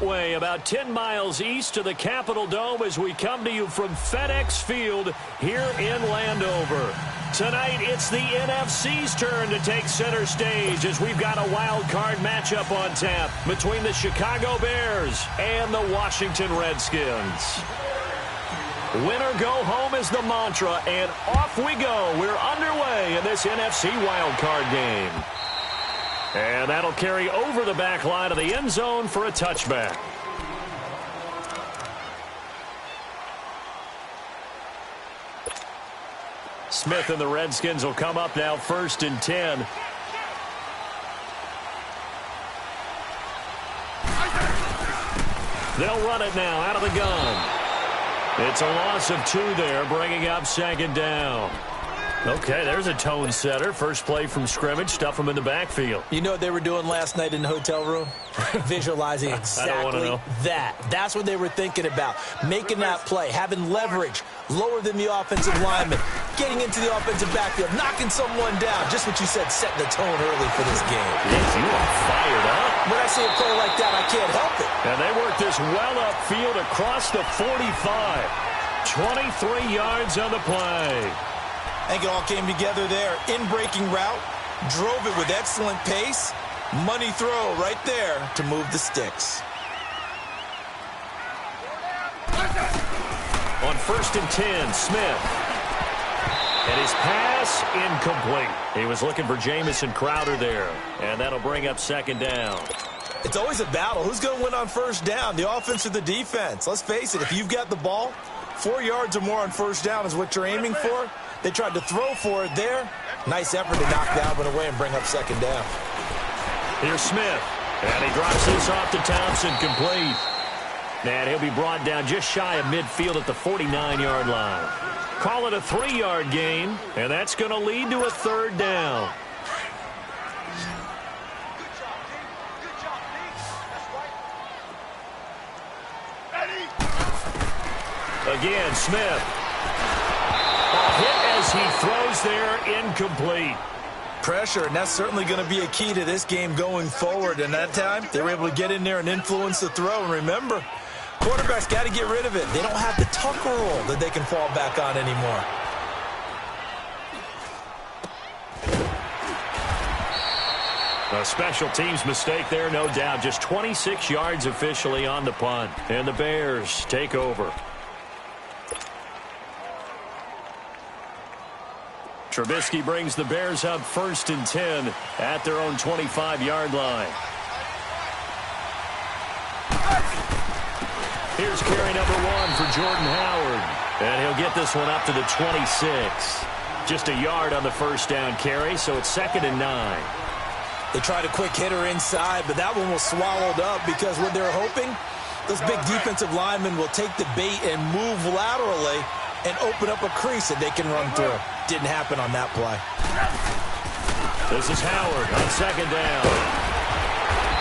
Beltway, about 10 miles east of the Capitol Dome as we come to you from FedEx Field here in Landover. Tonight, it's the NFC's turn to take center stage as we've got a wild card matchup on tap between the Chicago Bears and the Washington Redskins. Winner go home is the mantra, and off we go. We're underway in this NFC wild card game. And that'll carry over the back line of the end zone for a touchback. Smith and the Redskins will come up now 1st and 10. They'll run it now out of the gun. It's a loss of 2 there, bringing up 2nd down. Okay, there's a tone setter. First play from scrimmage, stuff them in the backfield. You know what they were doing last night in the hotel room? Visualizing exactly that. That's what they were thinking about. Making that play, having leverage, lower than the offensive lineman, getting into the offensive backfield, knocking someone down. Just what you said, setting the tone early for this game. Yes, you are fired up. When I see a play like that, I can't help it. And they work this well upfield across the 45. 23 yards on the play. I think it all came together there. In-breaking route, drove it with excellent pace. Money throw right there to move the sticks. On 1st and 10, Smith. And his pass incomplete. He was looking for Jamison Crowder there. And that'll bring up 2nd down. It's always a battle. Who's going to win on 1st down, the offense or the defense? Let's face it, if you've got the ball, 4 yards or more on 1st down is what you're aiming for. They tried to throw for it there. Nice effort to knock that one away and bring up 2nd down. Here's Smith. And he drops this off to Thompson, complete. And he'll be brought down just shy of midfield at the 49-yard line. Call it a 3-yard gain, and that's going to lead to a 3rd down. Again, Smith. A hit as he throws there, incomplete. Pressure, and that's certainly going to be a key to this game going forward. And that time, they were able to get in there and influence the throw. And remember, quarterbacks got to get rid of it. They don't have the tucker roll that they can fall back on anymore. A special teams mistake there, no doubt. Just 26 yards officially on the punt. And the Bears take over. Trubisky brings the Bears up 1st and 10 at their own 25-yard line. Here's carry number 1 for Jordan Howard. And he'll get this one up to the 26. Just a yard on the 1st down carry, so it's 2nd and 9. They tried a quick hitter inside, but that one was swallowed up because what they're hoping, those big defensive linemen will take the bait and move laterally and open up a crease that they can run through. Didn't happen on that play. This is Howard on 2nd down.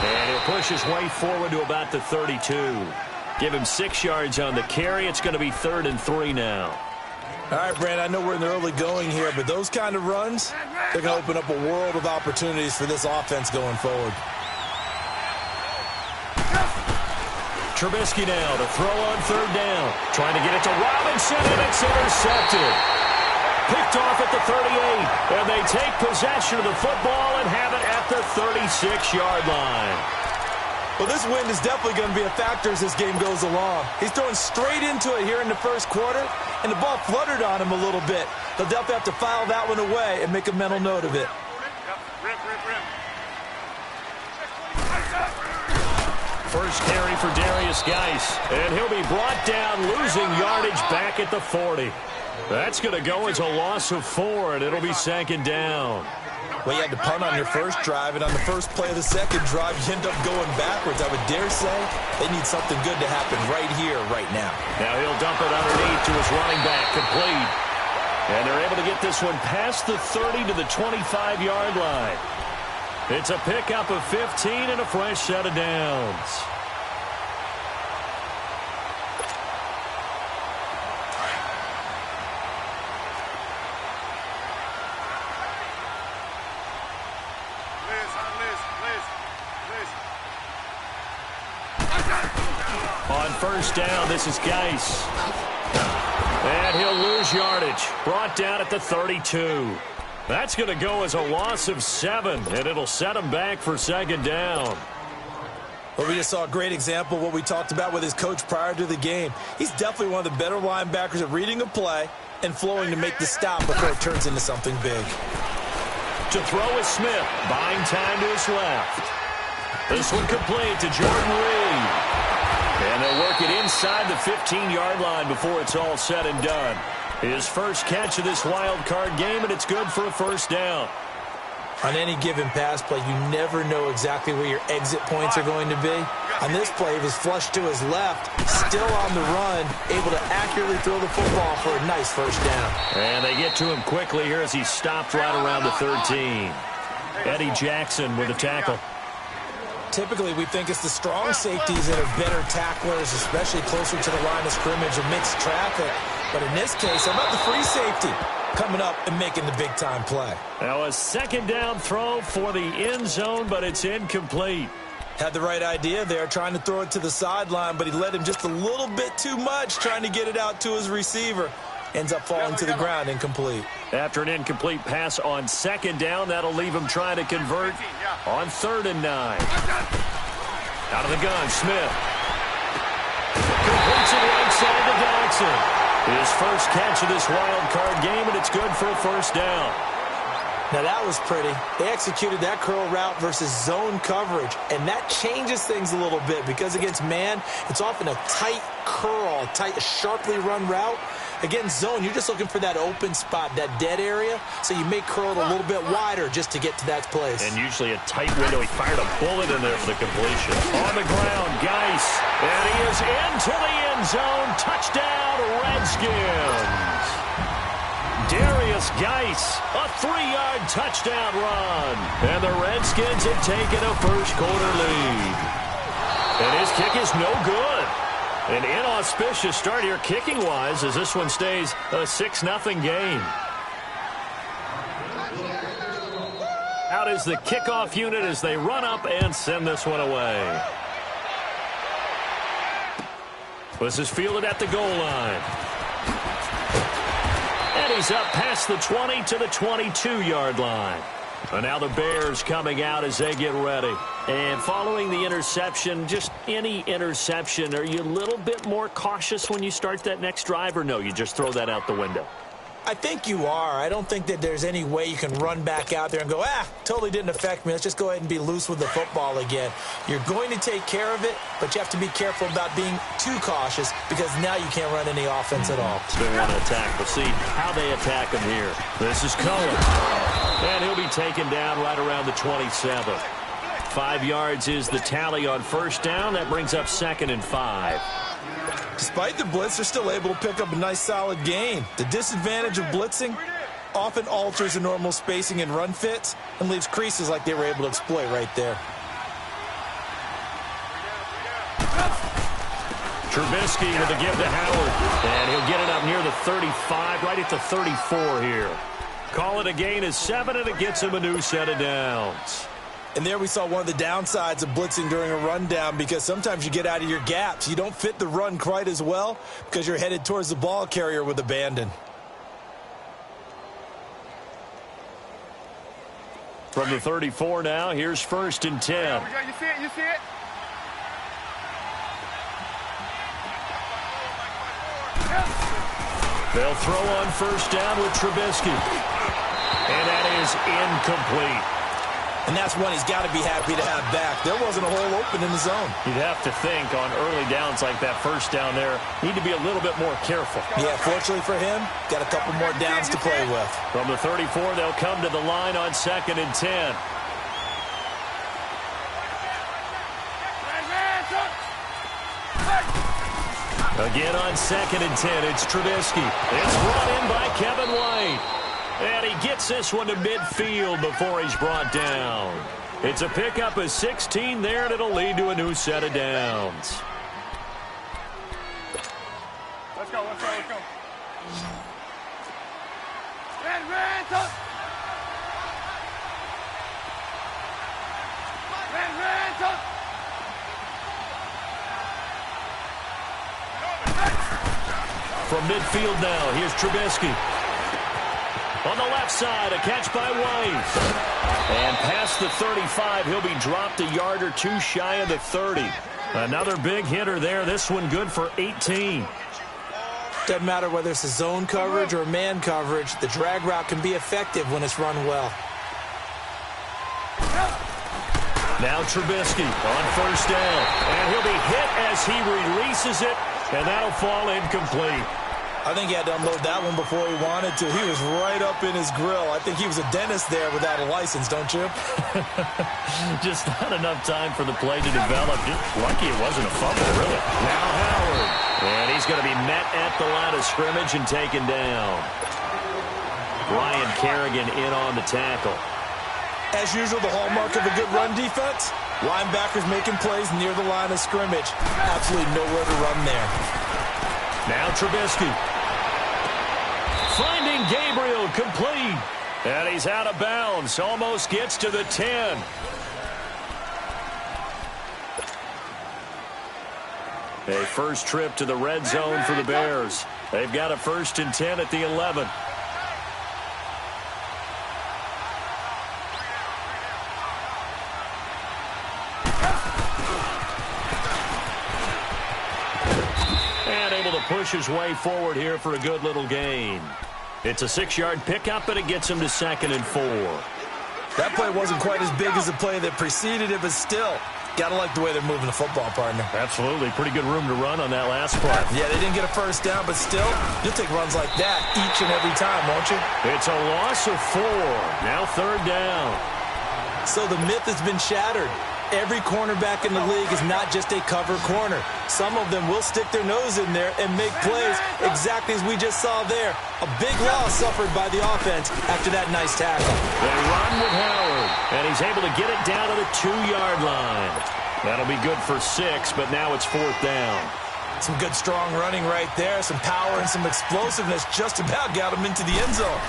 And he'll push his way forward to about the 32. Give him 6 yards on the carry. It's going to be 3rd and 3 now. All right, Brandon, I know we're in the early going here, but those kind of runs, they're going to open up a world of opportunities for this offense going forward. Trubisky now to throw on 3rd down. Trying to get it to Robinson, and it's intercepted. Picked off at the 38, and they take possession of the football and have it at the 36-yard line. Well, this wind is definitely going to be a factor as this game goes along. He's throwing straight into it here in the 1st quarter, and the ball fluttered on him a little bit. They'll definitely have to file that one away and make a mental note of it. First carry for Darius Geis, and he'll be brought down, losing yardage back at the 40. That's going to go as a loss of 4, and it'll be 2nd down. Well, you had to punt on your first drive, and on the first play of the second drive, you end up going backwards. I would dare say they need something good to happen right here, right now. Now he'll dump it underneath to his running back, complete. And they're able to get this one past the 30 to the 25-yard line. It's a pickup of 15 and a fresh set of downs. On first down, this is Geis. And he'll lose yardage. Brought down at the 32. That's going to go as a loss of 7, and it'll set him back for second down. Well, we just saw a great example of what we talked about with his coach prior to the game. He's definitely one of the better linebackers at reading a play and flowing to make the stop before it turns into something big. To throw is Smith, buying time to his left. This one complete to Jordan Reed. And they'll work it inside the 15-yard line before it's all said and done. His first catch of this wild card game, and it's good for a first down. On any given pass play, you never know exactly where your exit points are going to be. On this play, he was flushed to his left, still on the run, able to accurately throw the football for a nice first down. And they get to him quickly here as he stopped right around the 13. Eddie Jackson with a tackle. Typically, we think it's the strong safeties that are better tacklers, especially closer to the line of scrimmage amidst traffic. But in this case, how about the free safety coming up and making the big-time play? Now a second down throw for the end zone, but it's incomplete. Had the right idea there, trying to throw it to the sideline, but he led him just a little bit too much, trying to get it out to his receiver. Ends up falling to the ground, incomplete. After an incomplete pass on second down, that'll leave him trying to convert on 3rd and 9. Out of the gun, Smith. Completes it right side to Dodson. His first catch of this wild card game, and it's good for a first down. Now that was pretty. They executed that curl route versus zone coverage, and that changes things a little bit because against man, it's often a tight curl, tight, sharply run route. Against zone, you're just looking for that open spot, that dead area, so you may curl it a little bit wider just to get to that place. And usually a tight window. He fired a bullet in there for the completion. On the ground, Geis, and he is into the end zone. Touchdown, Redskins. Darius Geis, a 3-yard touchdown run. And the Redskins have taken a first-quarter lead. And his kick is no good. An inauspicious start here kicking-wise as this one stays a 6-0 game. Out is the kickoff unit as they run up and send this one away. This is fielded at the goal line. And he's up past the 20 to the 22-yard line. And now the Bears coming out as they get ready. And following the interception, just any interception, are you a little bit more cautious when you start that next drive, or no, you just throw that out the window? I think you are. I don't think that there's any way you can run back out there and go, totally didn't affect me. Let's just go ahead and be loose with the football again. You're going to take care of it, but you have to be careful about being too cautious because now you can't run any offense at all. They want to attack. We'll see how they attack him here. This is Cullen. And he'll be taken down right around the 27. 5 yards is the tally on first down. That brings up 2nd and 5. Despite the blitz, they're still able to pick up a nice solid gain. The disadvantage of blitzing often alters the normal spacing and run fits and leaves creases like they were able to exploit right there. Trubisky with a give to Howard. And he'll get it up near the 35, right at the 34 here. Call it a gain of 7, and it gets him a new set of downs. And there we saw one of the downsides of blitzing during a rundown because sometimes you get out of your gaps. You don't fit the run quite as well because you're headed towards the ball carrier with abandon. From the 34 now, here's 1st and 10. You see it? You see it? They'll throw on first down with Trubisky. And that is incomplete. And that's one he's got to be happy to have back. There wasn't a hole open in the zone. You'd have to think on early downs like that first down there, need to be a little bit more careful. Yeah, fortunately for him, got a couple more downs to play with. From the 34, they'll come to the line on 2nd and 10. Again on 2nd and 10, it's Trubisky. It's brought in by Kevin White. And he gets this one to midfield before he's brought down. It's a pickup of 16 there, and it'll lead to a new set of downs. Let's go. From midfield now, here's Trubisky. On the left side, a catch by White. And past the 35, he'll be dropped a yard or two shy of the 30. Another big hitter there. This one good for 18. Doesn't matter whether it's a zone coverage or man coverage, the drag route can be effective when it's run well. Now Trubisky on first down. And he'll be hit as he releases it, and that'll fall incomplete. I think he had to unload that one before he wanted to. He was right up in his grill. I think he was a dentist there without a license, don't you? Just not enough time for the play to develop. Just lucky it wasn't a fumble, really. Now Howard. And he's going to be met at the line of scrimmage and taken down. Ryan Kerrigan in on the tackle. As usual, the hallmark of a good run defense, linebackers making plays near the line of scrimmage. Absolutely nowhere to run there. Now Trubisky. Finding Gabriel, complete. And he's out of bounds. Almost gets to the 10. A first trip to the red zone for the Bears. They've got a 1st and 10 at the 11. Push his way forward here for a good little gain. It's a 6-yard pickup, and it gets him to 2nd and 4. That play wasn't quite as big as the play that preceded it, but still, gotta like the way they're moving the football, partner. Absolutely. Pretty good room to run on that last play. Yeah, they didn't get a first down, but still, you'll take runs like that each and every time, won't you? It's a loss of 4. Now 3rd down. So the myth has been shattered. Every cornerback in the league is not just a cover corner. Some of them will stick their nose in there and make plays exactly as we just saw there. A big loss suffered by the offense after that nice tackle. They run with Howard, and he's able to get it down to the 2-yard line. That'll be good for 6, but now it's 4th down. Some good, strong running right there. Some power and some explosiveness just about got him into the end zone.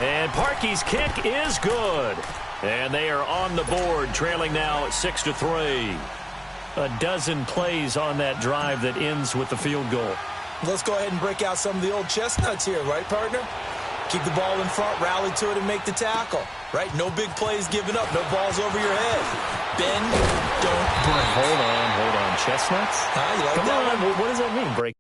And Parkey's kick is good. And they are on the board, trailing now at 6-3. A dozen plays on that drive that ends with the field goal. Let's go ahead and break out some of the old chestnuts here, right, partner? Keep the ball in front, rally to it, and make the tackle, right? No big plays given up, no balls over your head. Bend, don't break. Hold on. Chestnuts? You like Come that on, one? what does that mean, break?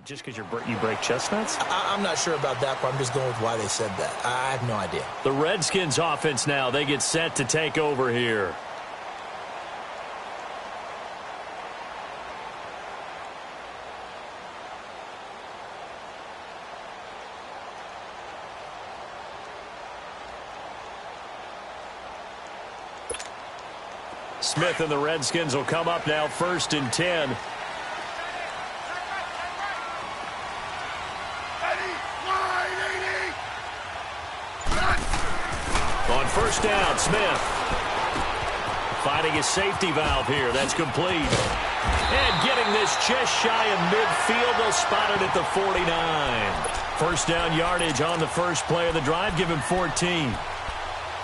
Just because you break chestnuts? I'm not sure about that, but I'm just going with why they said that. I have no idea. The Redskins offense now, they get set to take over here. Smith and the Redskins will come up now 1st and 10. On first down, Smith. Finding his safety valve here. That's complete. And getting this just shy of midfield. They'll spot it at the 49. First down yardage on the first play of the drive. Give him 14.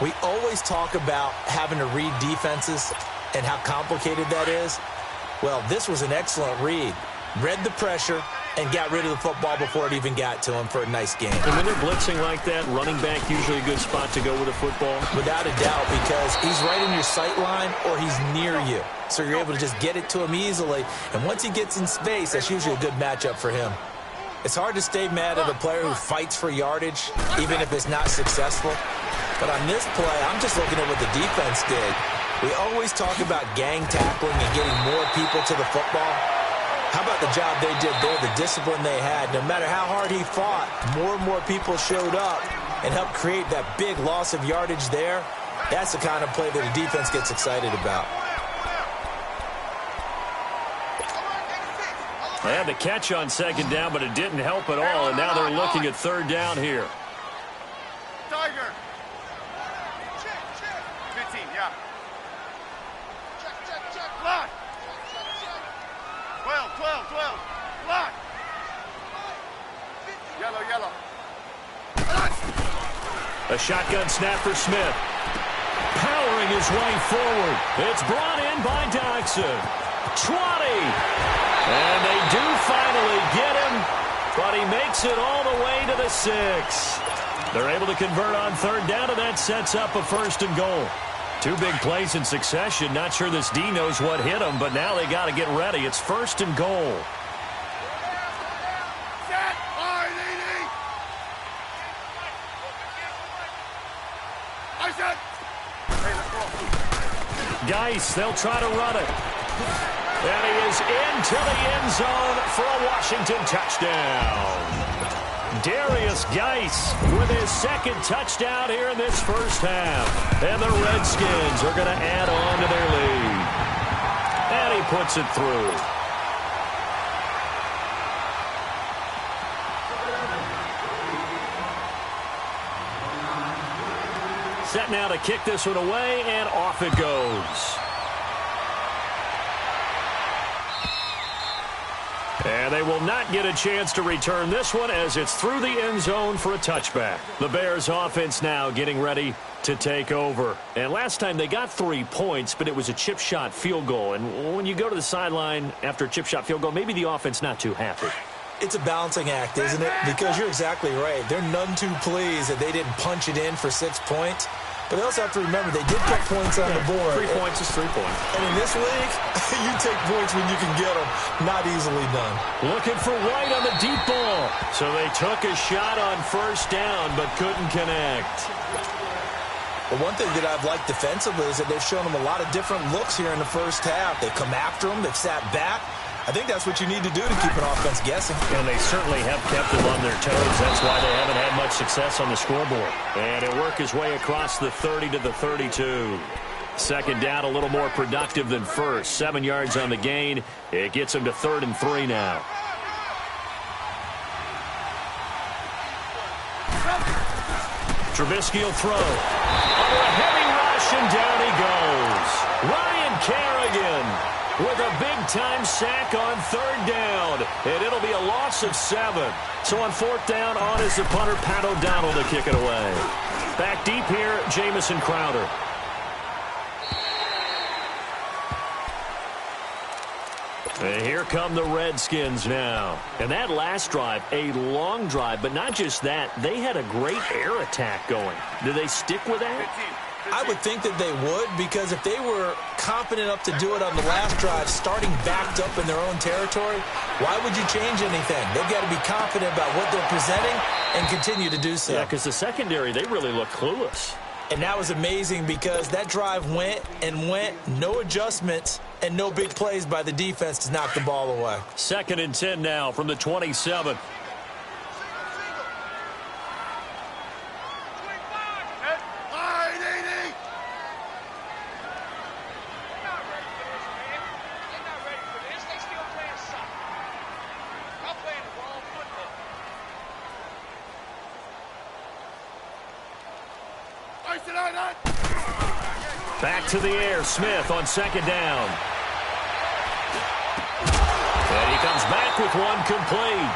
We always talk about having to read defenses and how complicated that is. Well, this was an excellent read. Read the pressure and got rid of the football before it even got to him for a nice game. And when they're blitzing like that, running back usually a good spot to go with a football? Without a doubt, because he's right in your sight line or he's near you. So you're able to just get it to him easily. And once he gets in space, that's usually a good matchup for him. It's hard to stay mad at a player who fights for yardage, even if it's not successful. But on this play, I'm just looking at what the defense did. We always talk about gang tackling and getting more people to the football. How about the job they did there, the discipline they had? No matter how hard he fought, more and more people showed up and helped create that big loss of yardage there. That's the kind of play that a defense gets excited about. They had the catch on second down, but it didn't help at all, and now they're looking at third down here. Tiger. 15, yeah. Check. Block. 12. Block. Yellow. A shotgun snap for Smith. Powering his way forward. It's brought in by Dodson. 20. And they do finally get him, but he makes it all the way to the 6. They're able to convert on third down, and that sets up a 1st and goal. 2 big plays in succession. Not sure this D knows what hit him, but now they got to get ready. It's 1st and goal. Geis, they'll try to run it. And he is into the end zone for a Washington touchdown. Darius Geis with his 2nd touchdown here in this first half. And the Redskins are going to add on to their lead. And he puts it through. Set now to kick this one away, and off it goes. And they will not get a chance to return this one as it's through the end zone for a touchback. The Bears offense now getting ready to take over. And last time they got 3 points, but it was a chip shot field goal. And when you go to the sideline after a chip shot field goal, maybe the offense not too happy. It's a balancing act, isn't it? Because you're exactly right. They're none too pleased that they didn't punch it in for 6 points. But they also have to remember they did put points on the board. 3 points is 3 points. And in this league, you take points when you can get them. Not easily done. Looking for White on the deep ball. So they took a shot on 1st down but couldn't connect. But one thing that I've liked defensively is that they've shown them a lot of different looks here in the first half. They've come after them. They've sat back. I think that's what you need to do to keep an offense guessing. And they certainly have kept them on their toes. That's why they haven't had much success on the scoreboard. And he'll work his way across the 30 to the 32. 2nd down, a little more productive than 1st. 7 yards on the gain. It gets him to 3rd and 3 now. Trubisky will throw. Under a heavy rush, and down he goes. Ryan Kerrigan with a big-time sack on 3rd down. And it'll be a loss of 7. So on 4th down, on is the punter, Pat O'Donnell, to kick it away. Back deep here, Jamison Crowder. And here come the Redskins now. And that last drive, a long drive, but not just that. They had a great air attack going. Do they stick with that? I would think that they would, because if they were confident enough to do it on the last drive, starting backed up in their own territory, why would you change anything? They've got to be confident about what they're presenting and continue to do so. Yeah, because the secondary, they really look clueless. And that was amazing because that drive went and went, no adjustments, and no big plays by the defense to knock the ball away. 2nd and 10 now from the 27. Back to the air, Smith on 2nd down. And he comes back with one complete.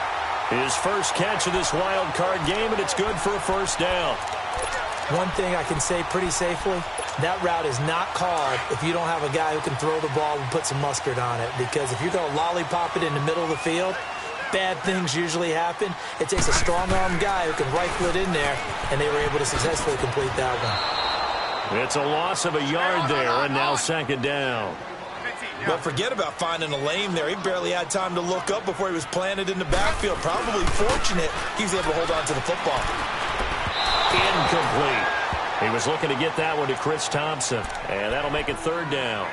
His first catch of this wild card game, and it's good for a 1st down. One thing I can say pretty safely, that route is not called if you don't have a guy who can throw the ball and put some mustard on it. Because if you're going to lollipop it in the middle of the field, bad things usually happen. It takes a strong-arm guy who can rifle it in there, and they were able to successfully complete that one. It's a loss of a yard there, and now 2nd down. But forget about finding a lane there. He barely had time to look up before he was planted in the backfield. Probably fortunate he was able to hold on to the football. Incomplete. He was looking to get that one to Chris Thompson, and that'll make it 3rd down.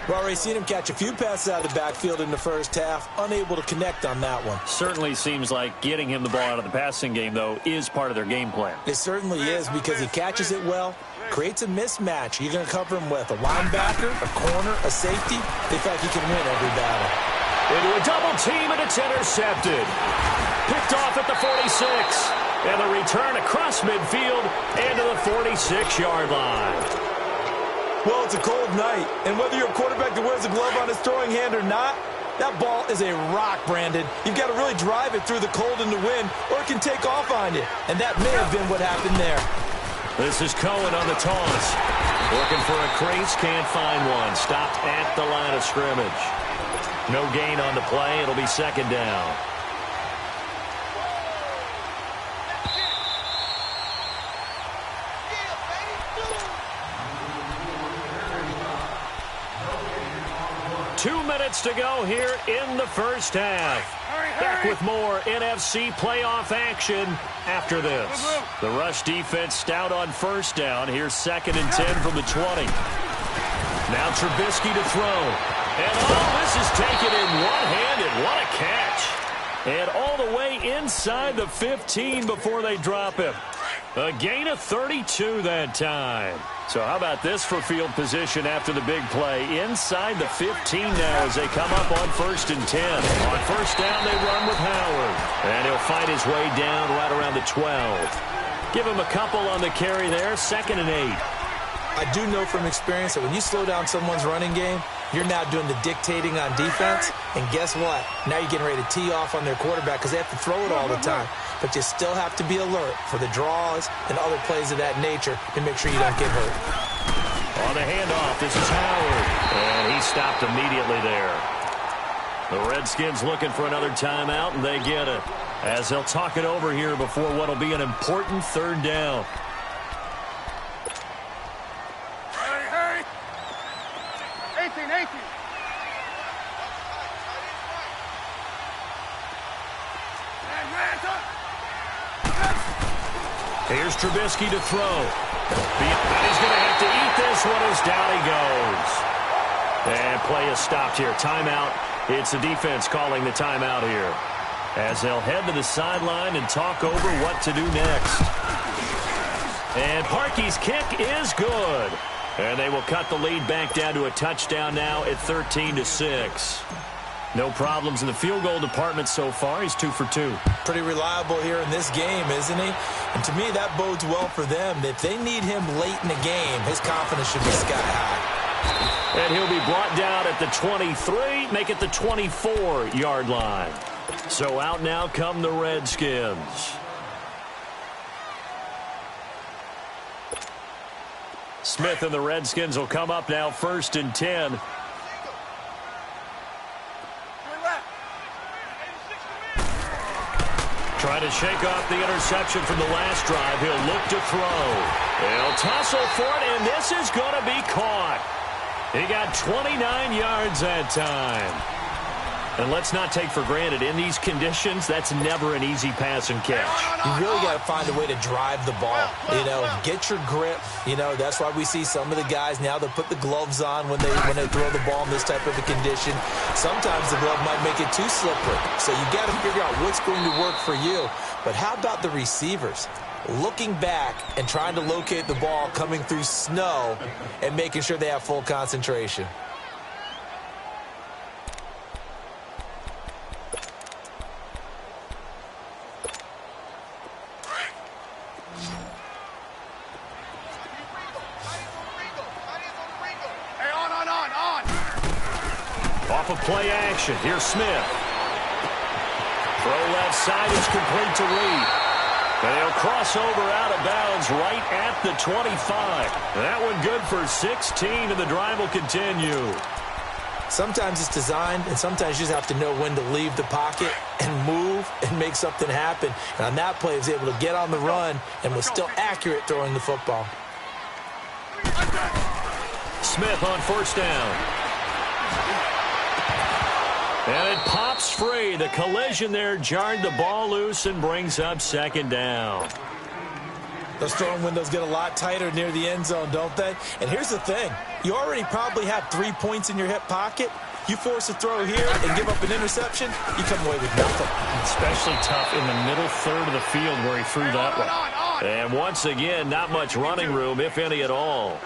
We've already seen him catch a few passes out of the backfield in the first half, unable to connect on that one. Certainly seems like getting him the ball out of the passing game, though, is part of their game plan. It certainly is, because he catches it well, creates a mismatch. You're going to cover him with a linebacker, a corner, a safety. They feel like he can win every battle. Into a double team, and it's intercepted. Picked off at the 46. And the return across midfield and to the 46-yard line. Well, it's a cold night, and whether you're a quarterback that wears a glove on his throwing hand or not, That ball is a rock, Brandon. You've got to really drive it through the cold and the wind, or it can take off on you. And that may have been what happened there. This is Cohen on the toss. Looking for a crease, can't find one. Stopped at the line of scrimmage. No gain on the play. It'll be second down. Two minutes to go here in the first half. Back with more NFC playoff action after this. The rush defense stout on first down. Here's 2nd and 10 from the 20. Now Trubisky to throw. And this is taken in one-handed. What a catch. And all the way inside the 15 before they drop him. A gain of 32 that time. So how about this for field position after the big play? Inside the 15 now as they come up on 1st and 10. On first down, they run with Howard. And he'll fight his way down right around the 12. Give him a couple on the carry there. 2nd and 8. I do know from experience that when you slow down someone's running game, you're now doing the dictating on defense. And guess what? Now you're getting ready to tee off on their quarterback because they have to throw it all the time. But you still have to be alert for the draws and other plays of that nature to make sure you don't get hurt. On the handoff, this is Howard. And he stopped immediately there. The Redskins looking for another timeout, and they get it. As they'll talk it over here before what will be an important 3rd down. Hurry. 18. Here's Trubisky to throw. And he's going to have to eat this one as down he goes. And play is stopped here. Timeout. It's the defense calling the timeout here. As they'll head to the sideline and talk over what to do next. And Harkey's kick is good. And they will cut the lead back down to a touchdown now at 13-6. No problems in the field goal department so far. He's 2 for 2. Pretty reliable here in this game, isn't he? And to me, that bodes well for them. If they need him late in the game, his confidence should be sky high. And he'll be brought down at the 23, make it the 24-yard line. So out now come the Redskins. Smith and the Redskins will come up now 1st and 10. Trying to shake off the interception from the last drive. He'll look to throw. He'll tussle for it, and this is going to be caught. He got 29 yards that time. And let's not take for granted, in these conditions, that's never an easy pass and catch. You really got to find a way to drive the ball. You know, get your grip. You know, that's why we see some of the guys now that put the gloves on when they throw the ball in this type of a condition. Sometimes the glove might make it too slippery. So you got to figure out what's going to work for you. But how about the receivers? Looking back and trying to locate the ball coming through snow and making sure they have full concentration. Off of play action. Here's Smith. Throw left side is complete to Reed. And he'll cross over out of bounds right at the 25. That one good for 16, and the drive will continue. Sometimes it's designed, and sometimes you just have to know when to leave the pocket and move and make something happen. And on that play, he was able to get on the run and was still accurate throwing the football. Smith on first down. And it pops free. The collision there jarred the ball loose and brings up second down. Those throwing windows get a lot tighter near the end zone, don't they? And here's the thing. You already probably have 3 points in your hip pocket. You force a throw here and give up an interception, you come away with nothing. Especially tough in the middle third of the field where he threw that one. And once again, not much running room, if any at all.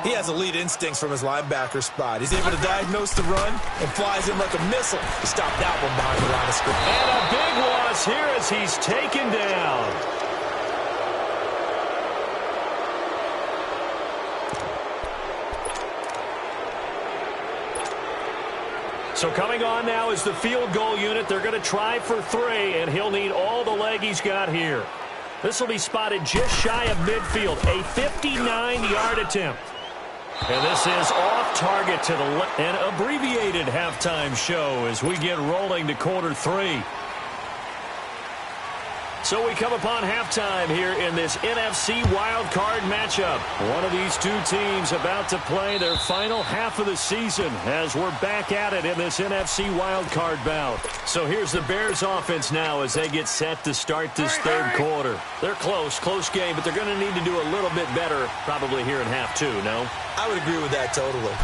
He has elite instincts from his linebacker spot. He's able to diagnose the run and flies in like a missile to stop that one behind the line of scrimmage. And a big loss here as he's taken down. So coming on now is the field goal unit. They're going to try for 3, and he'll need all the leg he's got here. This will be spotted just shy of midfield, a 59-yard attempt. And this is off target to the left. An abbreviated halftime show as we get rolling to quarter 3. So we come upon halftime here in this NFC wildcard matchup. One of these two teams about to play their final half of the season as we're back at it in this NFC wildcard bout. So here's the Bears offense now as they get set to start this third quarter. They're close game, but they're going to need to do a little bit better probably here in half 2, no? I would agree with that totally.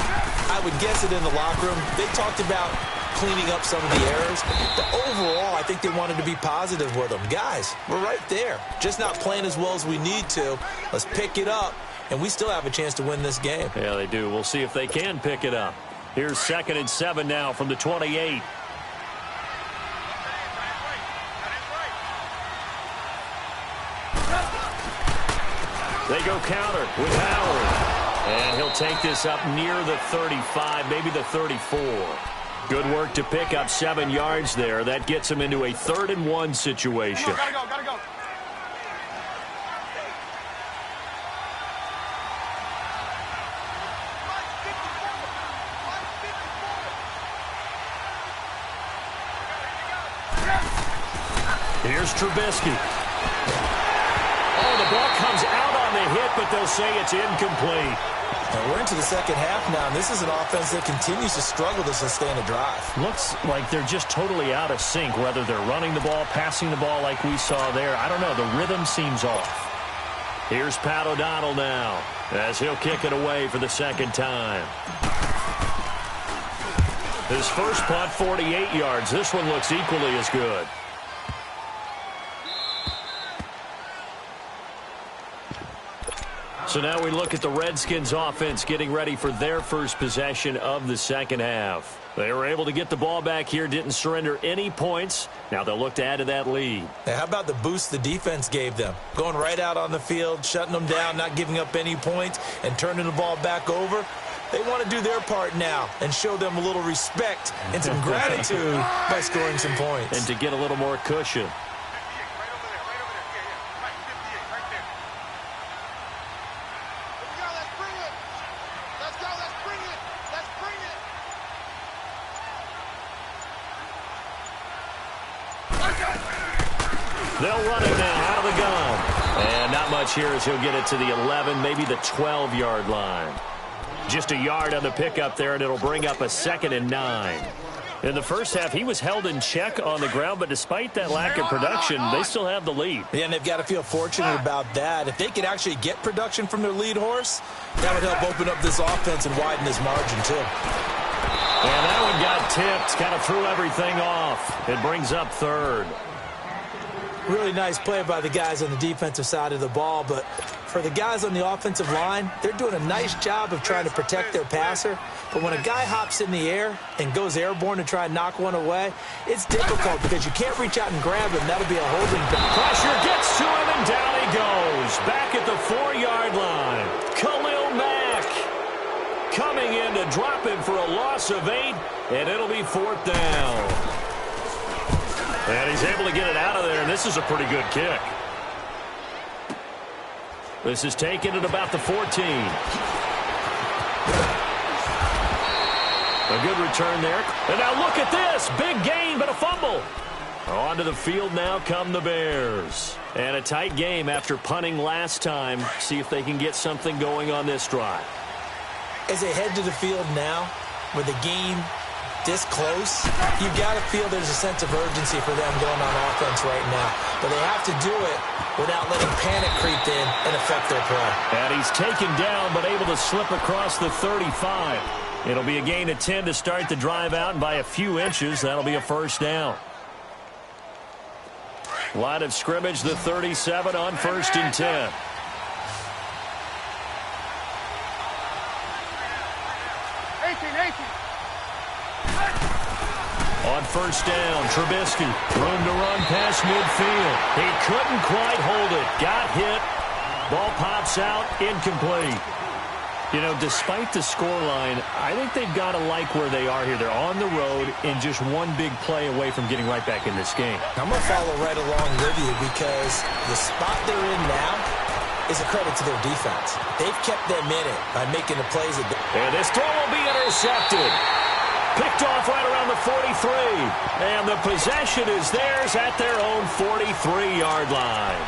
I would guess it in the locker room. They talked about cleaning up some of the errors, but overall I think they wanted to be positive with them. Guys, we're right there, just not playing as well as we need to. Let's pick it up, and we still have a chance to win this game. Yeah, they do. We'll see if they can pick it up. Here's 2nd and 7 now from the 28. They go counter with Howard. And he'll take this up near the 35, maybe the 34. Good work to pick up 7 yards there. That gets him into a 3rd and 1 situation. Gotta go. Here's Trubisky. Oh, the ball comes out on the hit, but they'll say it's incomplete. And we're into the second half now, and this is an offense that continues to struggle to sustain a drive. Looks like they're just totally out of sync, whether they're running the ball, passing the ball like we saw there. I don't know. The rhythm seems off. Here's Pat O'Donnell now as he'll kick it away for the second time. His first punt, 48 yards. This one looks equally as good. So now we look at the Redskins offense getting ready for their first possession of the second half. They were able to get the ball back here, didn't surrender any points. Now they'll look to add to that lead. Now, how about the boost the defense gave them? Going right out on the field, shutting them down, not giving up any points, and turning the ball back over. They want to do their part now and show them a little respect and some gratitude by scoring some points. And to get a little more cushion. They'll run it now out of the gun. And not much here as he'll get it to the 11, maybe the 12-yard line. Just a yard on the pickup there, and it'll bring up a 2nd and 9. In the first half, he was held in check on the ground, but despite that lack of production, they still have the lead. Yeah, and they've got to feel fortunate about that. If they could actually get production from their lead horse, that would help open up this offense and widen this margin, too. And that one got tipped, kind of threw everything off. It brings up 3rd. Really nice play by the guys on the defensive side of the ball, but for the guys on the offensive line, they're doing a nice job of trying to protect their passer. But when a guy hops in the air and goes airborne to try and knock one away, it's difficult because you can't reach out and grab him. That'll be a holding penalty. Pressure gets to him, and down he goes. Back at the 4-yard line. Khalil Mack coming in to drop him for a loss of 8, and it'll be 4th down. And he's able to get it out of there, and this is a pretty good kick. This is taken at about the 14. A good return there. And now look at this. Big gain, but a fumble. Onto the field now come the Bears. And a tight game after punting last time. See if they can get something going on this drive. As they head to the field now, with the game this close, you've got to feel there's a sense of urgency for them going on offense right now. But they have to do it without letting panic creep in and affect their play. And he's taken down but able to slip across the 35. It'll be a gain of 10 to start the drive out, and by a few inches, that'll be a 1st down. Line of scrimmage, the 37 on 1st and 10. On 1st down, Trubisky, room to run past midfield. He couldn't quite hold it. Got hit. Ball pops out, incomplete. You know, despite the scoreline, I think they've got to like where they are here. They're on the road and just one big play away from getting right back in this game. I'm going to follow right along with you because the spot they're in now is a credit to their defense. They've kept them in it by making the plays. And this throw will be intercepted. Picked off right around the 43. And the possession is theirs at their own 43-yard line.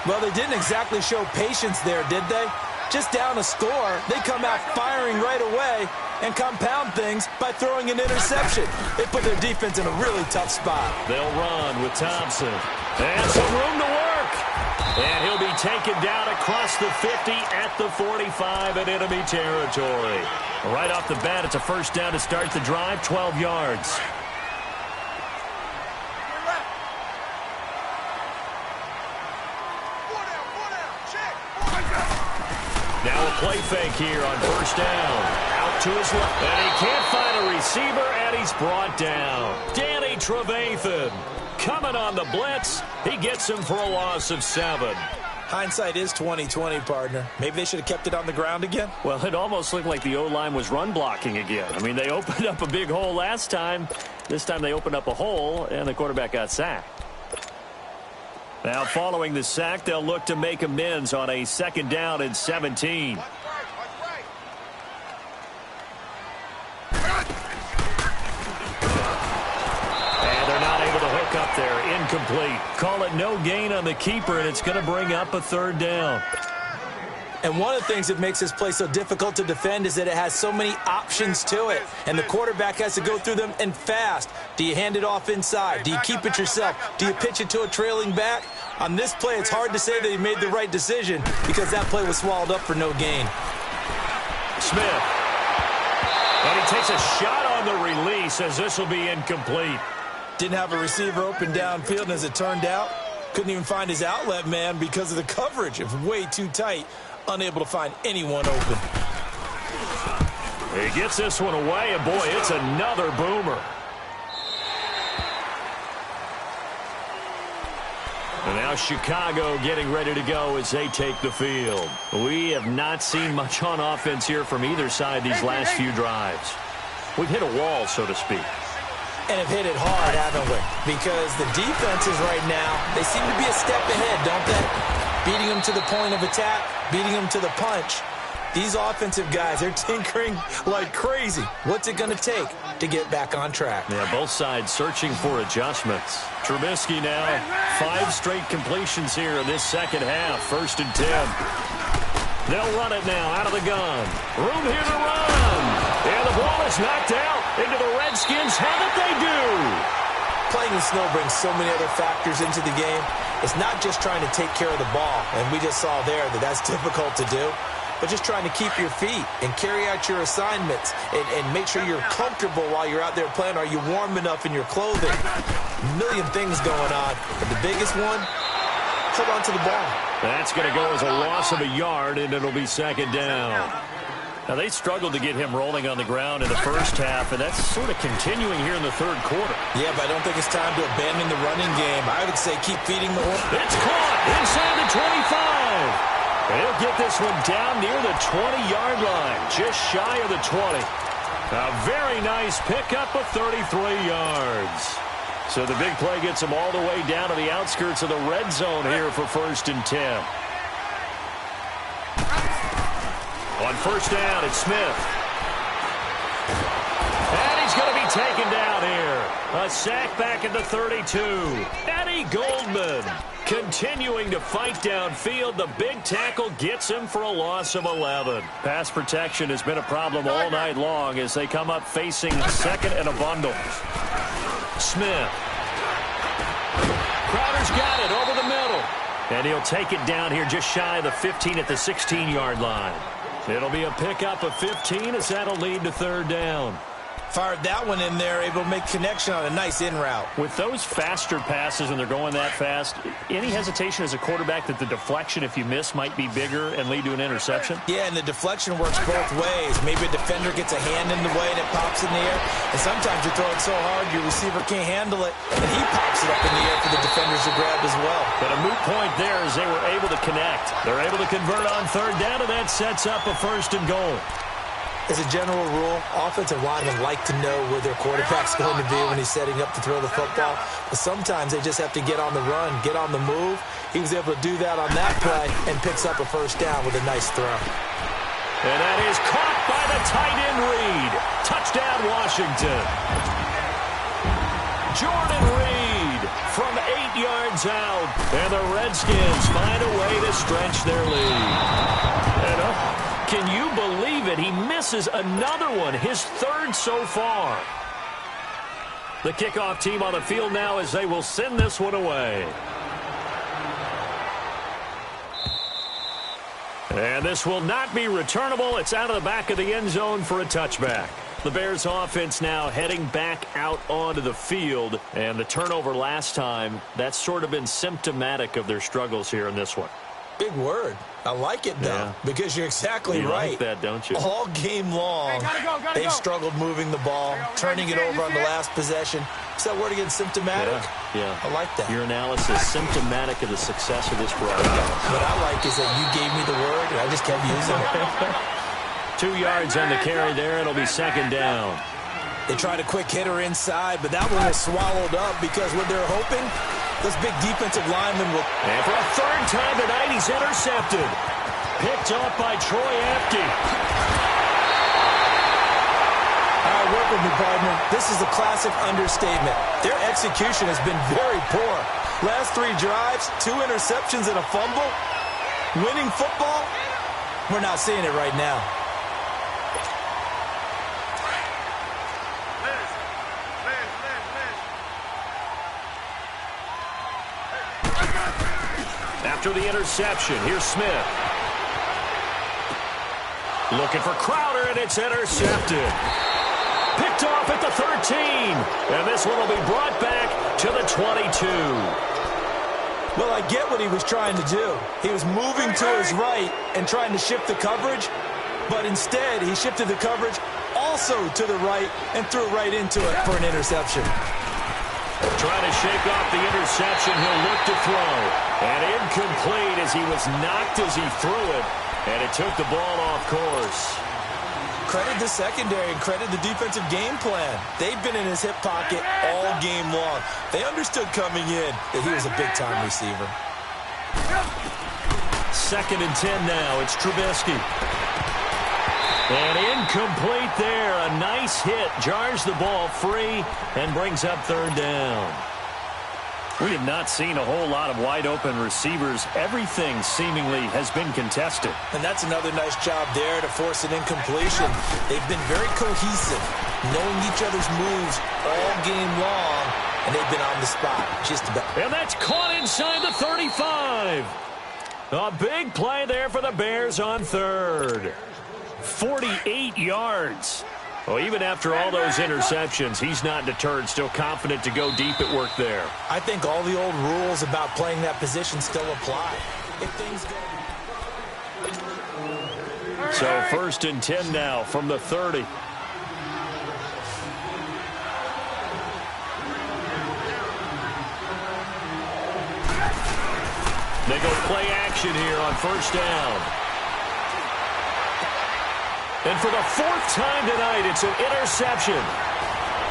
Well, they didn't exactly show patience there, did they? Just down a score, they come out firing right away and compound things by throwing an interception. They put their defense in a really tough spot. They'll run with Thompson. And some room to work. And he'll be taken down across the 50 at the 45 in enemy territory. Right off the bat, it's a first down to start the drive, 12 yards. Now a play fake here on first down. Out to his left. And he can't find a receiver, and he's brought down. Danny Trevathan coming on the blitz. He gets him for a loss of 7. Hindsight is 20/20, partner. Maybe they should have kept it on the ground again. Well, it almost looked like the O-line was run blocking again. I mean, they opened up a big hole last time. This time they opened up a hole, and the quarterback got sacked. Now, following the sack, they'll look to make amends on a second down and 17. And they're not able to hook up there. Incomplete. Call it no gain on the keeper, and it's going to bring up a third down. And one of the things that makes this play so difficult to defend is that it has so many options to it. And the quarterback has to go through them and fast. Do you hand it off inside? Do you keep it yourself? Do you pitch it to a trailing back? On this play, it's hard to say that he made the right decision because that play was swallowed up for no gain. Smith. And he takes a shot on the release as this will be incomplete. Didn't have a receiver open downfield, and as it turned out, couldn't even find his outlet man because of the coverage. It was way too tight. Unable to find anyone open. He gets this one away, and boy, it's another boomer. And now Chicago getting ready to go as they take the field. We have not seen much on offense here from either side these last few drives. We've hit a wall, so to speak. And have hit it hard, haven't we? Because the defenses right now, they seem to be a step ahead, don't they? Beating them to the point of attack, beating them to the punch. These offensive guys, they're tinkering like crazy. What's it going to take to get back on track? Yeah, both sides searching for adjustments. Trubisky now, 5 straight completions here in this second half. 1st and 10. They'll run it now out of the gun. Room here to run. And the ball is knocked out into the Redskins. How did they do? Playing in snow brings so many other factors into the game. It's not just trying to take care of the ball, and we just saw there that that's difficult to do, but just trying to keep your feet and carry out your assignments and make sure you're comfortable while you're out there playing. Are you warm enough in your clothing? A million things going on, but the biggest one, hold on to the ball. That's going to go as a loss of a yard, and it'll be second down. Now, they struggled to get him rolling on the ground in the first half, and that's sort of continuing here in the third quarter. Yeah, but I don't think it's time to abandon the running game. I would say keep feeding the horse. It's caught inside the 25. And he'll get this one down near the 20-yard line, just shy of the 20. A very nice pickup of 33 yards. So the big play gets him all the way down to the outskirts of the red zone here for 1st and 10. On first down, it's Smith. And he's going to be taken down here. A sack back at the 32. Eddie Goldman continuing to fight downfield. The big tackle gets him for a loss of 11. Pass protection has been a problem all night long as they come up facing second and a bundle. Smith. Crowder's got it over the middle. And he'll take it down here just shy of the 15 at the 16-yard line. It'll be a pickup of 15 as that'll lead to third down. Fired that one in there, able to make connection on a nice in route. With those faster passes when they're going that fast, any hesitation as a quarterback that the deflection, if you miss, might be bigger and lead to an interception? Yeah, and the deflection works both ways. Maybe a defender gets a hand in the way and it pops in the air. And sometimes you throw it so hard your receiver can't handle it, and he pops it up in the air for the defenders to grab as well. But a moot point there as they were able to connect. They're able to convert on third down, and that sets up a 1st and goal. As a general rule, offensive linemen like to know where their quarterback's going to be when he's setting up to throw the football. But sometimes they just have to get on the run, get on the move. He was able to do that on that play and picks up a 1st down with a nice throw. And that is caught by the tight end Reed. Touchdown, Washington. Jordan Reed from 8 yards out. And the Redskins find a way to stretch their lead. And can you believe it? He misses another one, his 3rd so far. The kickoff team on the field now as they will send this one away. And this will not be returnable. It's out of the back of the end zone for a touchback. The Bears offense now heading back out onto the field. And the turnover last time, that's sort of been symptomatic of their struggles here in this one. Big word. I like it, though, because you're exactly right. You like that, don't you? All game long, they've struggled moving the ball, turning it over on the last possession. Is that word again, symptomatic? Yeah. I like that. Your analysis, symptomatic of the success of this broadcast. What I like is that you gave me the word, and I just kept using it. 2 yards on the carry there. It'll be 2nd down. They tried a quick hitter inside, but that one was swallowed up because what they're hoping, those big defensive linemen will... And for a 3rd time tonight, he's intercepted. Picked off by Troy Apke. All right, work with me, partner. This is a classic understatement. Their execution has been very poor. Last 3 drives, 2 interceptions and a fumble. Winning football, we're not seeing it right now. After the interception, here's Smith. Looking for Crowder, and it's intercepted. Picked off at the 13. And this one will be brought back to the 22. Well, I get what he was trying to do. He was moving to his right and trying to shift the coverage, but instead he shifted the coverage also to the right and threw right into it for an interception. Trying to shake off the interception. He'll look to throw. And incomplete as he was knocked as he threw it. And it took the ball off course. Credit the secondary and credit the defensive game plan. They've been in his hip pocket all game long. They understood coming in that he was a big-time receiver. 2nd and 10 now. It's Trubisky. And incomplete there. A nice hit. Jars the ball free and brings up 3rd down. We have not seen a whole lot of wide-open receivers. Everything seemingly has been contested. And that's another nice job there to force an incompletion. They've been very cohesive, knowing each other's moves all game long, and they've been on the spot just about. And that's caught inside the 35. A big play there for the Bears on 3rd. 48 yards. Well, even after all those interceptions, he's not deterred, still confident to go deep at work there. I think all the old rules about playing that position still apply. If things go... So 1st and 10 now from the 30. They go play action here on 1st down. And for the 4th time tonight, it's an interception.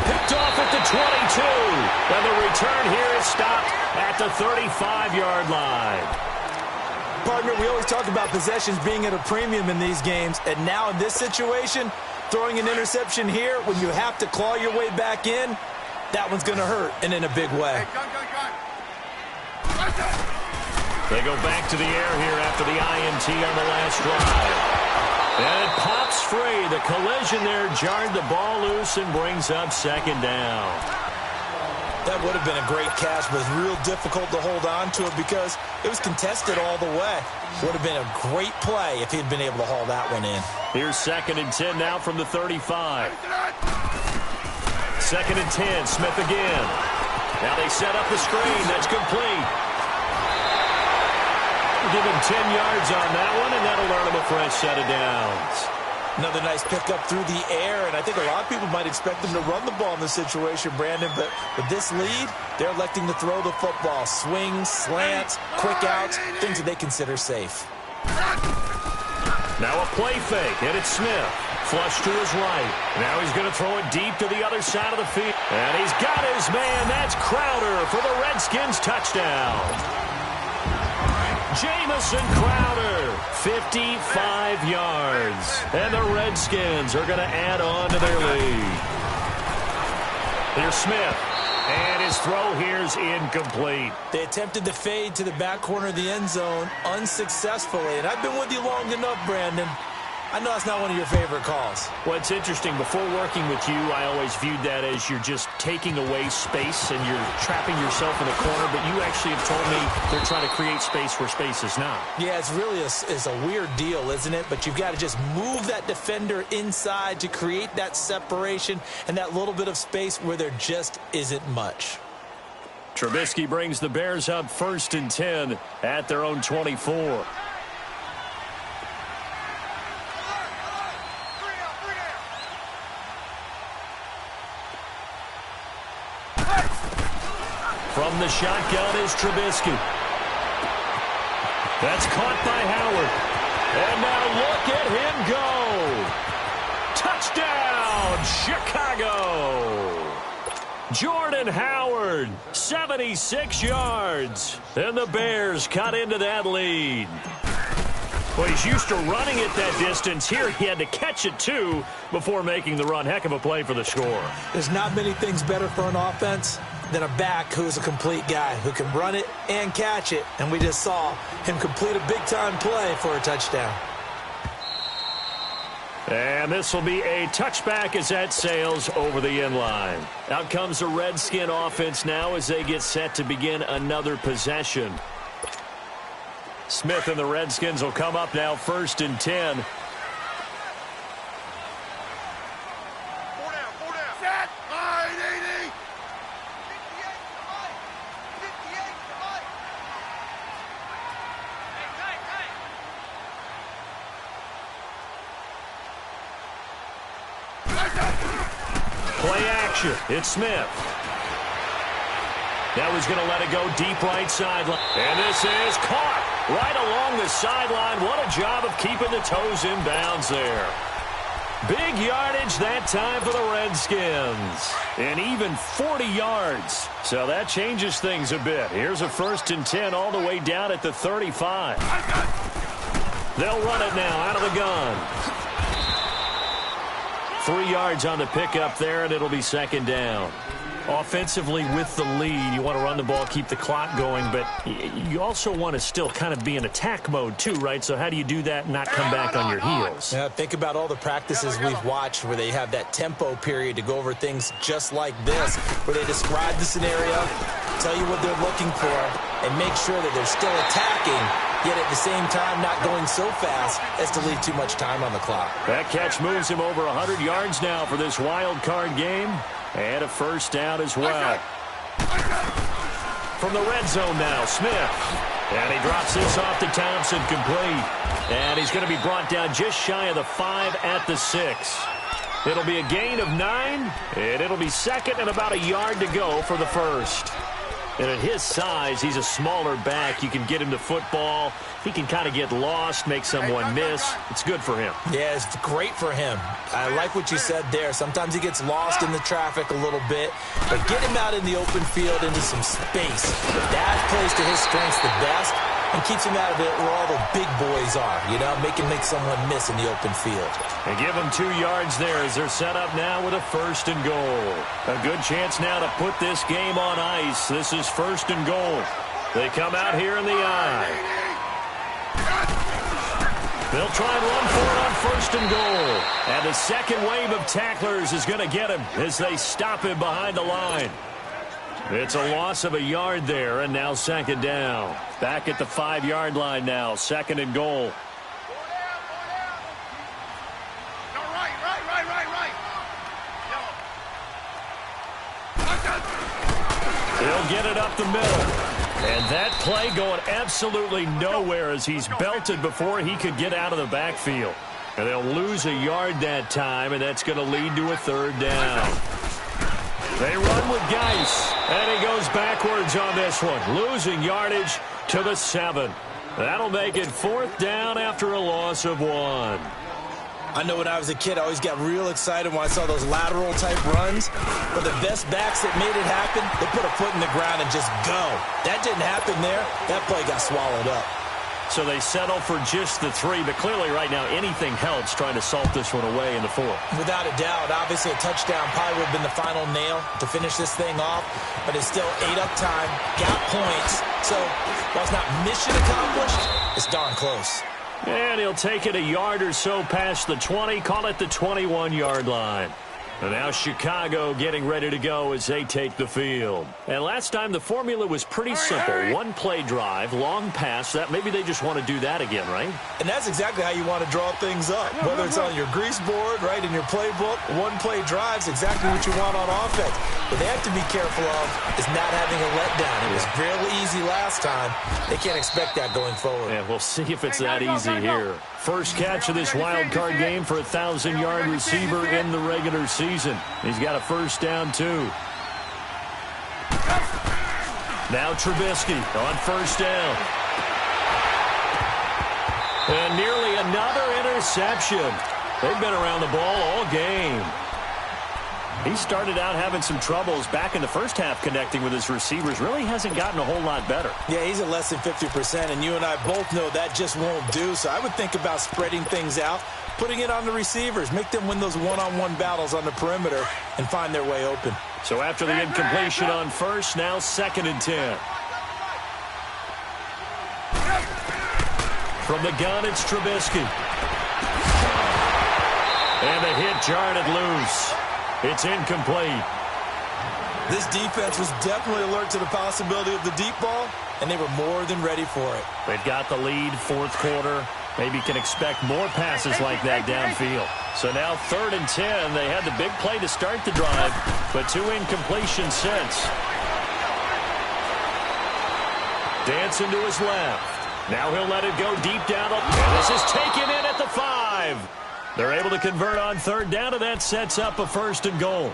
Picked off at the 22. And the return here is stopped at the 35-yard line. Partner, we always talk about possessions being at a premium in these games. And now in this situation, throwing an interception here when you have to claw your way back in, that one's going to hurt, and in a big way. They go back to the air here after the INT on the last drive. And it pops free. The collision there jarred the ball loose and brings up 2nd down. That would have been a great catch, but it's real difficult to hold on to it because it was contested all the way. Would have been a great play if he'd been able to haul that one in. Here's 2nd and 10 now from the 35. 2nd and 10. Smith again. Now they set up the screen. That's complete. Give him 10 yards on that one, and that'll earn him a fresh set of downs. Another nice pickup through the air, and I think a lot of people might expect them to run the ball in this situation, Brandon, but with this lead, they're electing to throw the football. Swings, slants, quick outs, things that they consider safe. Now a play fake, and it's Smith. Flush to his right. Now he's going to throw it deep to the other side of the field. And he's got his man. That's Crowder for the Redskins touchdown. Jamison Crowder, 55 yards. And the Redskins are going to add on to their lead. Here's Smith. And his throw here's incomplete. They attempted the fade to the back corner of the end zone unsuccessfully. And I've been with you long enough, Brandon. I know it's not one of your favorite calls. Well, it's interesting. Before working with you, I always viewed that as you're just taking away space and you're trapping yourself in a corner. But you actually have told me they're trying to create space where space is not. Yeah, it's really a weird deal, isn't it? But you've got to just move that defender inside to create that separation and that little bit of space where there just isn't much. Trubisky brings the Bears up 1st and 10 at their own 24. From the shotgun is Trubisky. That's caught by Howard. And now look at him go. Touchdown, Chicago. Jordan Howard, 76 yards. And the Bears cut into that lead. Well, he's used to running it that distance. Here he had to catch it, too, before making the run. Heck of a play for the score. There's not many things better for an offense than a back who's a complete guy who can run it and catch it. And we just saw him complete a big-time play for a touchdown. And this will be a touchback as that sails over the end line. Out comes the Redskin offense now as they get set to begin another possession. Smith and the Redskins will come up now 1st and 10. Play action. It's Smith. Now he's going to let it go deep right sideline. And this is caught right along the sideline. What a job of keeping the toes in bounds there. Big yardage that time for the Redskins. And even 40 yards. So that changes things a bit. Here's a 1st and 10 all the way down at the 35. They'll run it now out of the gun. 3 yards on the pickup there, and it'll be 2nd down. Offensively with the lead, you want to run the ball, keep the clock going, but you also want to still kind of be in attack mode too, right? So how do you do that and not come back on your heels? Yeah, think about all the practices we've watched where they have that tempo period to go over things just like this, where they describe the scenario, tell you what they're looking for, and make sure that they're still attacking, yet at the same time not going so fast as to leave too much time on the clock. That catch moves him over 100 yards now for this wild card game. And a 1st down as well. From the red zone now, Smith. And he drops this off to Thompson, complete. And he's going to be brought down just shy of the 5 at the 6. It'll be a gain of 9, and it'll be 2nd and about a yard to go for the 1st. And at his size, he's a smaller back. You can get him the football. He can kind of get lost, make someone miss. It's good for him. Yeah, it's great for him. I like what you said there. Sometimes he gets lost in the traffic a little bit, but get him out in the open field into some space. That plays to his strengths the best and keeps him out of it where all the big boys are, you know, make someone miss in the open field. And give him 2 yards there as they're set up now with a 1st and goal. A good chance now to put this game on ice. This is 1st and goal. They come out here in the eye. They'll try and run for it on 1st and goal. And the second wave of tacklers is going to get him as they stop him behind the line. It's a loss of a yard there, and now 2nd down. Back at the 5-yard line now, 2nd and goal. He'll get it up the middle. And that play going absolutely nowhere as he's belted before he could get out of the backfield. And they'll lose a yard that time, and that's going to lead to a third down. They run with Geis, and he goes backwards on this one, losing yardage to the 7. That'll make it 4th down after a loss of 1. I know when I was a kid, I always got real excited when I saw those lateral-type runs. But the best backs that made it happen, they put a foot in the ground and just go. That didn't happen there. That play got swallowed up. So they settle for just the 3, but clearly right now anything helps trying to salt this one away in the 4th. Without a doubt, obviously a touchdown probably would have been the final nail to finish this thing off, but it's still 8 up time, got points, so while it's not mission accomplished, it's darn close. And he'll take it a yard or so past the 20, call it the 21-yard line. And now Chicago getting ready to go as they take the field. And last time the formula was pretty simple. One-play drive, long pass. That maybe they just want to do that again, right? And that's exactly how you want to draw things up. Whether it's on your grease board, right, in your playbook, one-play drive's exactly what you want on offense. What they have to be careful of is not having a letdown. It was real easy last time. They can't expect that going forward. Yeah, we'll see if it's that easy here. First catch of this wild card game for a 1,000-yard receiver in the regular season. He's got a first down, too. Now Trubisky on first down. And nearly another interception. They've been around the ball all game. He started out having some troubles back in the first half connecting with his receivers. Really hasn't gotten a whole lot better. Yeah, he's at less than 50%, and you and I both know that just won't do. So I would think about spreading things out, putting it on the receivers, make them win those one-on-one battles on the perimeter and find their way open. So after the incompletion on first, now 2nd and 10. From the gun, it's Trubisky. And the hit jarred it loose. It's incomplete. This defense was definitely alert to the possibility of the deep ball, and they were more than ready for it. They've got the lead, 4th quarter. Maybe can expect more passes like that downfield. So now 3rd and 10. They had the big play to start the drive, but 2 incompletions since. Dancing to his left. Now he'll let it go deep down. And this is taken in at the 5. They're able to convert on 3rd down, and that sets up a 1st and goal.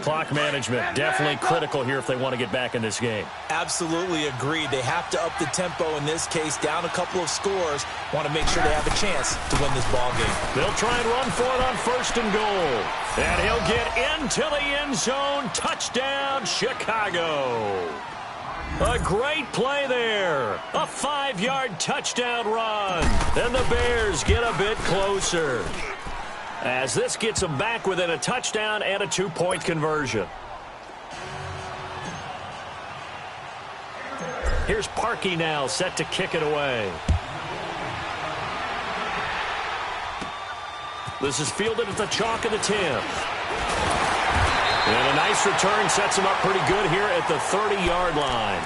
Clock management, definitely critical here if they want to get back in this game. Absolutely agreed. They have to up the tempo in this case, down a couple of scores. Want to make sure they have a chance to win this ball game. They'll try and run for it on 1st and goal. And he'll get into the end zone. Touchdown, Chicago. A great play there. A 5-yard touchdown run. And the Bears get a bit closer, as this gets them back within a touchdown and a 2-point conversion. Here's Parkey now, set to kick it away. This is fielded at the chalk of the 10. And a nice return sets him up pretty good here at the 30-yard line.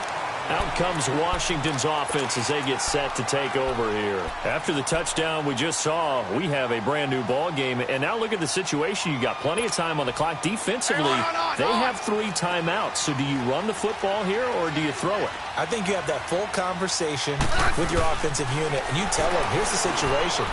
Out comes Washington's offense as they get set to take over here. After the touchdown we just saw, we have a brand-new ball game. And now look at the situation. You got plenty of time on the clock. Defensively, they have 3 timeouts. So do you run the football here or do you throw it? I think you have that full conversation with your offensive unit, and you tell them, here's the situation.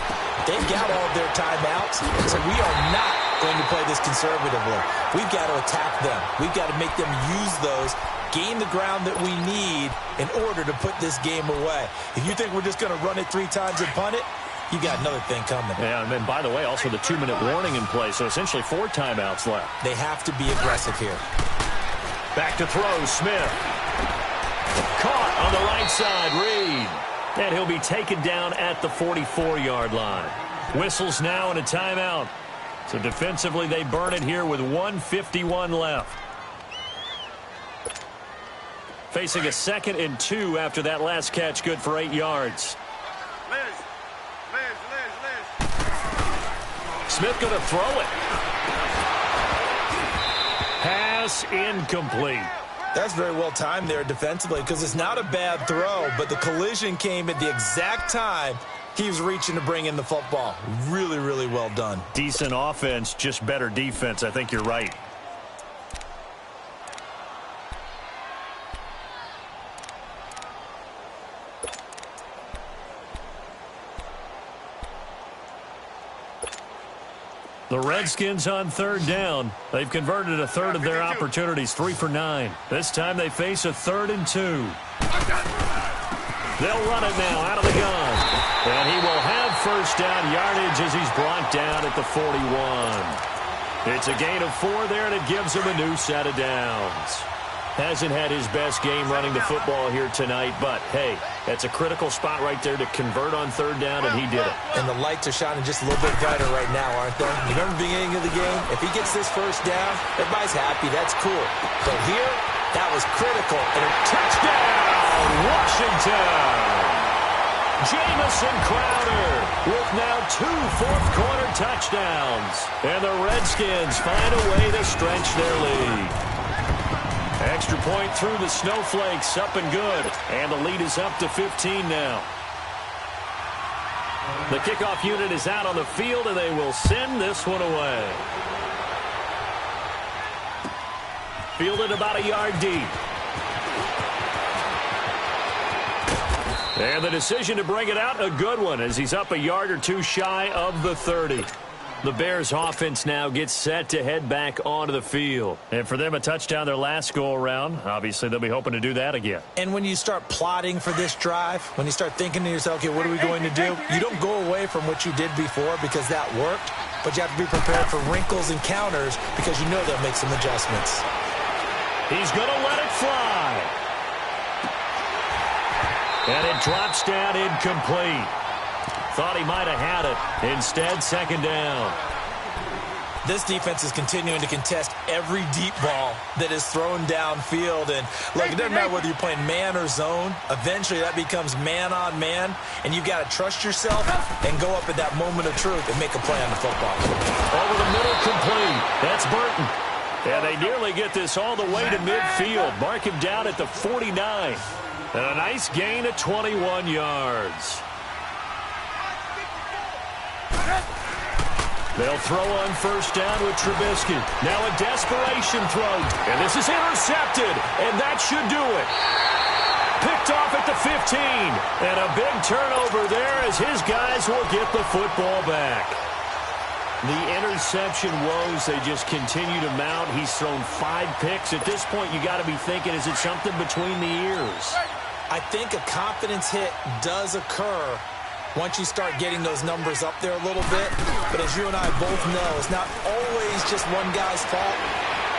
They've got all of their timeouts, so we are not going to play this conservatively. We've got to attack them. We've got to make them use those, gain the ground that we need in order to put this game away. If you think we're just going to run it 3 times and punt it, you got another thing coming. Yeah, and then, by the way, also the 2-minute warning in play, so essentially 4 timeouts left. They have to be aggressive here. Back to throw, Smith. Caught on the right side, Reed. And he'll be taken down at the 44-yard line. Whistles now and a timeout. So defensively, they burn it here with 1:51 left. Facing a 2nd and 2 after that last catch, good for 8 yards. Smith going to throw it. Pass incomplete. That's very well timed there defensively because it's not a bad throw, but the collision came at the exact time he was reaching to bring in the football. Really, really well done. Decent offense, just better defense. I think you're right. The Redskins on third down. They've converted a third of their opportunities, 3 for 9. This time they face a 3rd and 2. They'll run it now out of the gun. And he will have first down yardage as he's brought down at the 41. It's a gain of 4 there, and it gives him a new set of downs. Hasn't had his best game running the football here tonight, but, hey, that's a critical spot right there to convert on third down, and he did it. And the lights are shining just a little bit brighter right now, aren't they? You remember the beginning of the game? If he gets this first down, everybody's happy. That's cool. But here, that was critical. And a touchdown, Washington! Jamison Crowder with now 2 fourth-quarter touchdowns. And the Redskins find a way to stretch their lead. Extra point through the snowflakes, up and good. And the lead is up to 15 now. The kickoff unit is out on the field, and they will send this one away. Fielded about a yard deep. And the decision to bring it out, a good one, as he's up a yard or 2 shy of the 30. The Bears offense now gets set to head back onto the field. And for them, a touchdown their last go-around. Obviously, they'll be hoping to do that again. And when you start plotting for this drive, when you start thinking to yourself, okay, what are we going to do? You don't go away from what you did before because that worked, but you have to be prepared for wrinkles and counters because you know they'll make some adjustments. He's going to let it fly. And it drops down incomplete. Thought he might have had it. Instead, second down. This defense is continuing to contest every deep ball that is thrown downfield. And, look, it doesn't matter whether you're playing man or zone. Eventually, that becomes man-on-man. And you've got to trust yourself and go up at that moment of truth and make a play on the football. Over the middle, complete. That's Burton. And they nearly get this all the way to midfield. Mark him down at the 49. And a nice gain of 21 yards. They'll throw on first down with Trubisky. Now a desperation throw. And this is intercepted. And that should do it. Picked off at the 15. And a big turnover there as his guys will get the football back. The interception woes, they just continue to mount. He's thrown 5 picks. At this point, you got to be thinking, is it something between the ears? I think a confidence hit does occur once you start getting those numbers up there a little bit. But as you and I both know, it's not always just one guy's fault.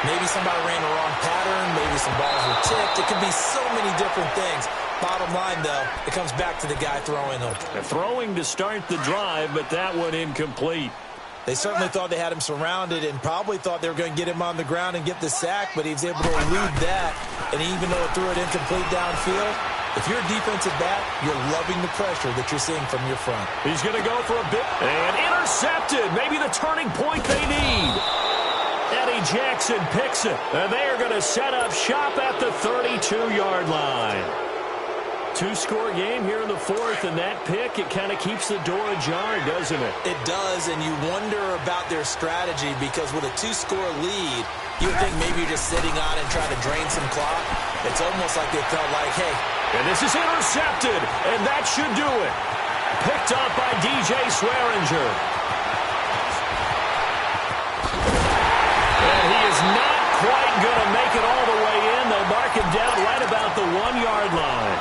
Maybe somebody ran the wrong pattern. Maybe some balls were tipped. It could be so many different things. Bottom line, though, it comes back to the guy throwing them. They're throwing to start the drive, but that one incomplete. They certainly thought they had him surrounded and probably thought they were going to get him on the ground and get the sack, but he was able to elude that. And even though it threw it incomplete downfield, if you're a defensive back, you're loving the pressure that you're seeing from your front. He's going to go for a bit. And intercepted. Maybe the turning point they need. Eddie Jackson picks it. And they are going to set up shop at the 32-yard line. 2-score game here in the 4th, and that pick, it kind of keeps the door ajar, doesn't it? It does, and you wonder about their strategy because with a 2-score lead, you would think maybe you're just sitting on and trying to drain some clock. It's almost like they felt like, hey. And this is intercepted, and that should do it. Picked up by DJ Swearinger. And he is not quite going to make it all the way in. They'll mark him down right about the 1-yard line.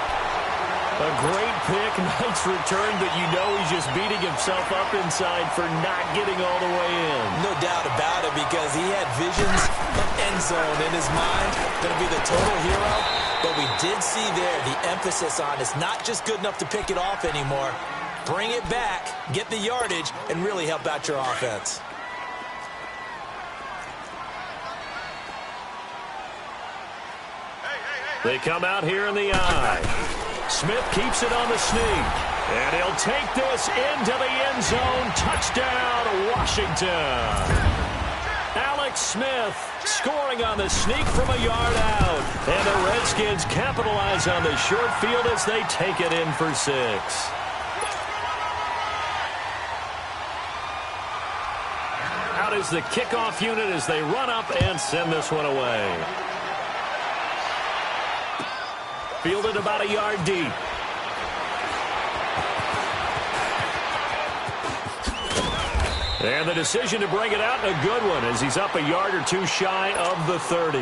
A great pick, nice return, but you know he's just beating himself up inside for not getting all the way in. No doubt about it, because he had visions of end zone in his mind. Going to be the total hero. But we did see there the emphasis on it's not just good enough to pick it off anymore. Bring it back, get the yardage, and really help out your offense. They come out here in the eye. Smith keeps it on the sneak. And he'll take this into the end zone. Touchdown, Washington. Alex Smith scoring on the sneak from a yard out. And the Redskins capitalize on the short field as they take it in for 6. Out is the kickoff unit as they run up and send this one away. Fielded about a yard deep. And the decision to bring it out, a good one, as he's up a yard or two shy of the 30.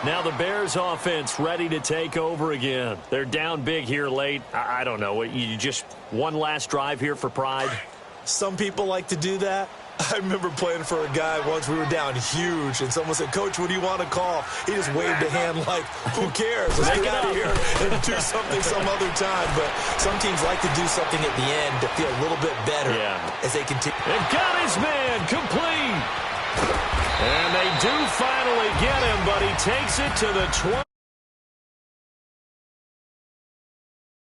Now the Bears offense ready to take over again. They're down big here late. I don't know. You just one last drive here for pride? Some people like to do that. I remember playing for a guy once. We were down huge, and someone said, "Coach, what do you want to call?" He just waved a hand like, "Who cares? Let's get out of here and do something some other time." But some teams like to do something at the end to feel a little bit better as they continue. They've got his man complete. And they do finally get him, but he takes it to the 20.